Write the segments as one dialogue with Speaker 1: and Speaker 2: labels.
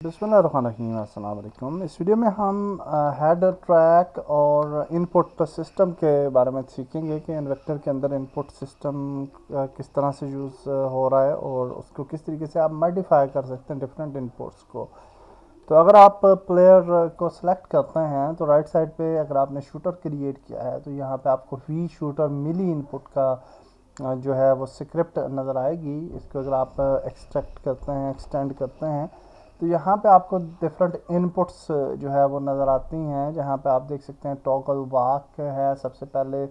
Speaker 1: बिस्मिल्लाहिर्रहमानिर्रहीम, अस्सलाम वालेकुम। इस वीडियो में हम हेड ट्रैक और इनपुट सिस्टम के बारे में सीखेंगे कि इन्वेक्टर के अंदर इनपुट सिस्टम किस तरह से यूज़ हो रहा है और उसको किस तरीके से आप मॉडिफाई कर सकते हैं डिफरेंट इनपुट्स को। तो अगर आप प्लेयर को सिलेक्ट करते हैं तो राइट साइड पे अगर आपने शूटर क्रिएट किया है तो यहाँ पे आपको वी शूटर मिली इनपुट का जो है वो स्क्रिप्ट नज़र आएगी। इसको अगर आप एक्सट्रैक्ट करते हैं, एक्सटेंड करते हैं, तो यहाँ पे आपको डिफरेंट इनपुट्स जो है वो नज़र आती हैं। जहाँ पे आप देख सकते हैं टॉगल वाक है सबसे पहले,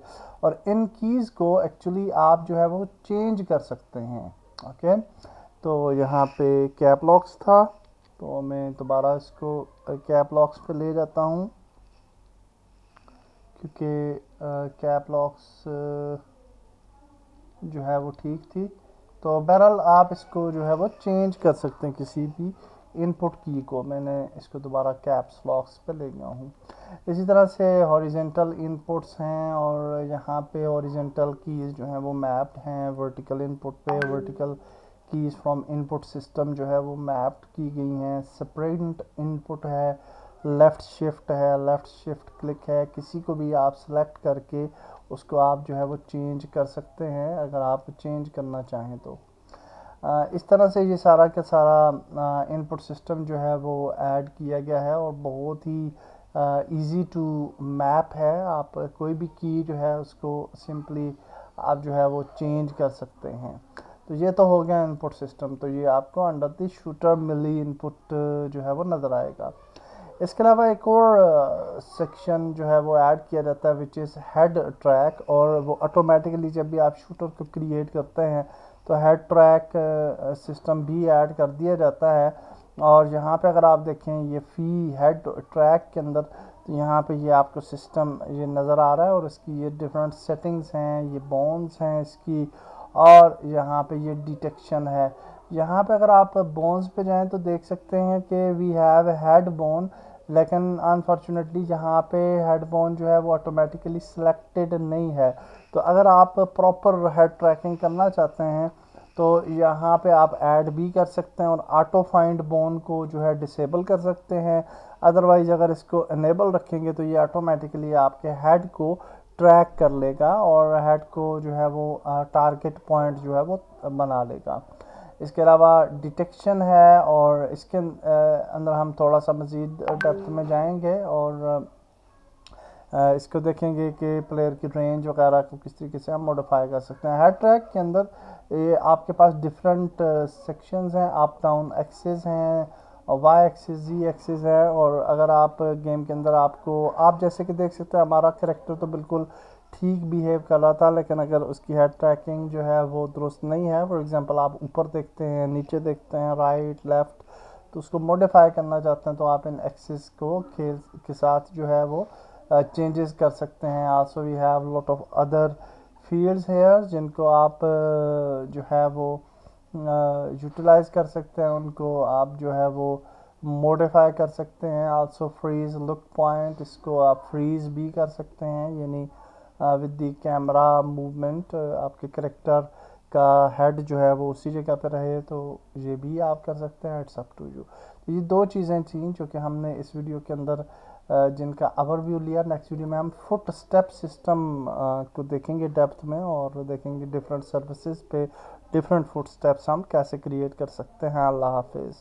Speaker 1: और इन कीज़ को एक्चुअली आप जो है वो चेंज कर सकते हैं। ओके, तो यहाँ पे कैप लॉक्स था, तो मैं दोबारा इसको कैप लॉक्स पे ले जाता हूँ क्योंकि कैप लॉक्स जो है वो ठीक थी। तो बहरहाल आप इसको जो है वो चेंज कर सकते हैं किसी भी इनपुट की को। मैंने इसको दोबारा कैप्स लॉक्स पे ले गया हूँ। इसी तरह से हॉरिजेंटल इनपुट्स हैं और यहाँ पे हॉरिजेंटल कीज़ जो हैं वो मैप्ड हैं। वर्टिकल इनपुट पे vertical keys from input system जो है वो मैप्ड की गई हैं। स्प्रिंट इनपुट है, लेफ़्ट शिफ्ट है, लेफ़्ट शिफ्ट क्लिक है। किसी को भी आप सेलेक्ट करके उसको आप जो है वो चेंज कर सकते हैं अगर आप चेंज करना चाहें तो। इस तरह से ये सारा का सारा इनपुट सिस्टम जो है वो ऐड किया गया है और बहुत ही इजी टू मैप है। आप कोई भी की जो है उसको सिंपली आप जो है वो चेंज कर सकते हैं। तो ये तो हो गया इनपुट सिस्टम। तो ये आपको अंडर द शूटर मिली इनपुट जो है वो नज़र आएगा। इसके अलावा एक और सेक्शन जो है वो ऐड किया जाता है विच इज़ हेड ट्रैक, और वो ऑटोमेटिकली जब भी आप शूटर को क्रिएट करते हैं तो हेड ट्रैक सिस्टम भी ऐड कर दिया जाता है। और यहाँ पे अगर आप देखें ये फी हेड ट्रैक के अंदर, तो यहाँ पे ये आपको सिस्टम ये नज़र आ रहा है और इसकी ये डिफरेंट सेटिंग्स हैं, ये बोन्स हैं इसकी, और यहाँ पे ये डिटेक्शन है। यहाँ पे अगर आप बोन्स पे जाएं तो देख सकते हैं कि वी हैव हेड बोन, लेकिन अनफॉर्चुनेटली यहाँ पे हेड बोन जो है वो ऑटोमेटिकली सिलेक्टेड नहीं है। तो अगर आप प्रॉपर हेड ट्रैकिंग करना चाहते हैं तो यहाँ पे आप ऐड भी कर सकते हैं और ऑटो फाइंड बोन को जो है डिसेबल कर सकते हैं। अदरवाइज़ अगर इसको इनेबल रखेंगे तो ये ऑटोमेटिकली आपके हेड को ट्रैक कर लेगा और हेड को जो है वो टारगेट पॉइंट जो है वो बना लेगा। इसके अलावा डिटेक्शन है और इसके अंदर हम थोड़ा सा मज़ीद डेप्थ में जाएंगे और इसको देखेंगे कि प्लेयर की रेंज वगैरह को किस तरीके से हम मॉडिफाई कर सकते हैं। हेड ट्रैक के अंदर ये आपके पास डिफरेंट सेक्शंस हैं, अप डाउन एक्सेस हैं और वाई एक्सेस जी एक्सेस है। और अगर आप गेम के अंदर आप जैसे कि देख सकते हैं हमारा कैरेक्टर तो बिल्कुल ठीक बिहेव कर रहा था, लेकिन अगर उसकी हेड ट्रैकिंग जो है वो दुरुस्त नहीं है, फॉर एग्जांपल आप ऊपर देखते हैं, नीचे देखते हैं, राइट लेफ़्ट, तो उसको मॉडिफाई करना चाहते हैं तो आप इन एक्सेस को खेल के साथ जो है वो चेंजेस कर सकते हैं। Also we have lot of other fields here जिनको आप जो है वो यूटिलाइज कर सकते हैं, उनको आप जो है वो मॉडिफाई कर सकते हैं। आल्सो फ्रीज लुक पॉइंट, इसको आप फ्रीज भी कर सकते हैं, यानी विद द कैमरा मूवमेंट आपके करेक्टर का हेड जो है वो उसी जगह पर रहे, तो ये भी आप कर सकते हैं। It's up to you. तो ये दो चीज़ें थी जो कि हमने इस वीडियो के अंदर जिनका ओवरव्यू लिया। नेक्स्ट वीडियो में हम फुट स्टेप सिस्टम को देखेंगे डेप्थ में और देखेंगे डिफरेंट सर्विसेज पे डिफरेंट फुट स्टेप्स हम कैसे क्रिएट कर सकते हैं। अल्लाह हाफिज़।